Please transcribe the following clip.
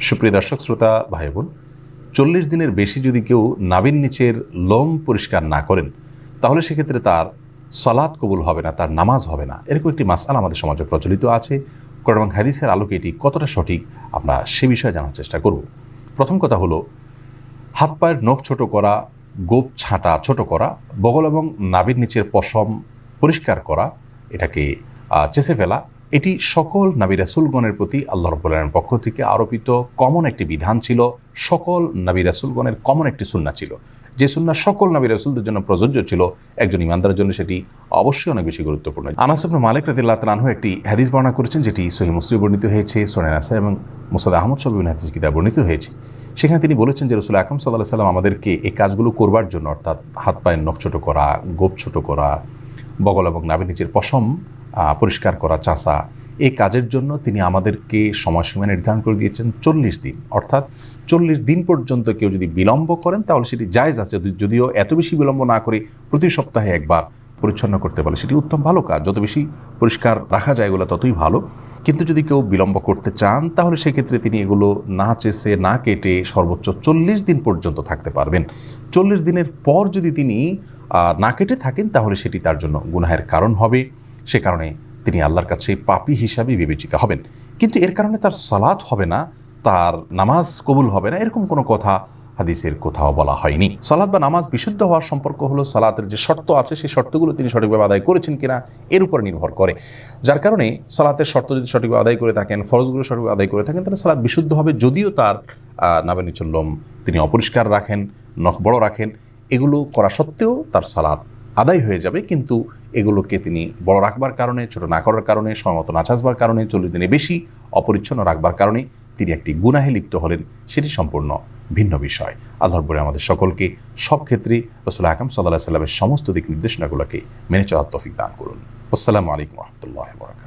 সুপ্রিয় দর্শক শ্রোতা ভাই বোন, 40 দিনের বেশি যদি কেউ নাভির নিচের লোম পরিষ্কার না করেন তাহলে সেক্ষেত্রে তার সালাত কবুল হবে না, তার নামাজ হবে না। এরকম একটি মাসআলা আমাদের সমাজে প্রচলিত আছে। কোরআন এবং হাদিসের আলোকে এটি কতটা সঠিক আমরা সে বিষয়ে জানার চেষ্টা করব। প্রথম কথা হলো, হাত পায়ের নখ ছোট করা, গোপ ছাঁটা ছোট করা, বগল এবং নাভির নিচের পশম পরিষ্কার করা, এটাকে চেঁচে ফেলা, এটি সকল নবী রাসূলগণের প্রতি আল্লাহ রাব্বুল আলামিনের পক্ষ থেকে আরোপিত কমন একটি বিধান ছিল। সকল নবী রাসূলগণের কমন একটি সুন্নাহ ছিল, যে সুন্নাহ সকল নবী রাসূলদের জন্য প্রযোজ্য ছিল। একজন ইমানদারের জন্য সেটি অবশ্যই অনেক বেশি গুরুত্বপূর্ণ। আনাস ইবনে মালিক রাদিয়াল্লাহু তাআলা আনহু একটি হাদিস বর্ণনা করেছেন, যেটি সহিহ মুসলিমে বর্ণিত হয়েছে, সুনান নাসাঈ এবং মুসনাদ আহমদ সহ বিভিন্ন হাদিস কিতাবে বর্ণিত হয়েছে। সেখানে তিনি বলেছেন যে রাসূল আকরাম সাল্লাল্লাহু আলাইহি ওয়াসাল্লাম আমাদেরকে এই কাজগুলো করবার জন্য, অর্থাৎ হাত পায়ের নখ ছোট করা, গোপ ছোট করা, বগল এবং নাভির নিচের পশম পরিষ্কার করা, চাঁচা, এই কাজের জন্য তিনি আমাদেরকে সময়সীমা নির্ধারণ করে দিয়েছেন 40 দিন। অর্থাৎ 40 দিন পর্যন্ত কেউ যদি বিলম্ব করেন তাহলে সেটি জায়েজ আছে, যদিও এত বেশি বিলম্ব না করে প্রতি সপ্তাহে একবার পরিচ্ছন্ন করতে পারে সেটি উত্তম ভালো কাজ। যত বেশি পরিষ্কার রাখা যায় এগুলো ততই ভালো। কিন্তু যদি কেউ বিলম্ব করতে চান তাহলে সেক্ষেত্রে তিনি এগুলো না চেষে না কেটে সর্বোচ্চ 40 দিন পর্যন্ত থাকতে পারবেন। 40 দিনের পর যদি তিনি না কেটে থাকেন তাহলে সেটি তার জন্য গুনাহের কারণ হবে। সে কারণে তিনি আল্লাহর কাছে পাপী হিসাবে বিবেচিত হবেন। কিন্তু এর কারণে তার সালাত হবে না, তার নামাজ কবুল হবে না, এরকম কোনো কথা হাদিসের কোথাও বলা হয়নি। সালাত বা নামাজ বিশুদ্ধ হওয়ার সম্পর্ক হলো সালাতের যে শর্ত আছে সেই শর্তগুলো তিনি সঠিকভাবে আদায় করেছেন কিনা এর উপর নির্ভর করে। যার কারণে সালাতের শর্ত যদি সঠিকভাবে আদায় করে থাকেন, ফরজগুলো সঠিকভাবে আদায় করে থাকেন, তাহলে সালাত বিশুদ্ধ হবে। যদিও তার নাভির নিচের লোম তিনি অপরিষ্কার রাখেন, নখ বড় রাখেন, এগুলো করা সত্ত্বেও তার সালাত আদায় হয়ে যাবে। কিন্তু এগুলোকে তিনি বড় রাখবার কারণে, ছোট না করার কারণে, সময়মতো না চাষবার কারণে, 40 দিনে বেশি অপরিচ্ছন্ন রাখবার কারণে তিনি একটি গুনাহে লিপ্ত হলেন, সেটি সম্পূর্ণ ভিন্ন বিষয়। আল্লাহ রাব্বুল আমাদের সকলকে সব ক্ষেত্রেই রাসূল আকরাম সাল্লাল্লাহু আলাইহি ওয়াসাল্লামের সমস্ত দিক নির্দেশনাগুলোকে মেনে চলার তৌফিক দান করুন। আসসালামু আলাইকুম ওয়া রাহমাতুল্লাহি ওয়া বারাকাতুহু।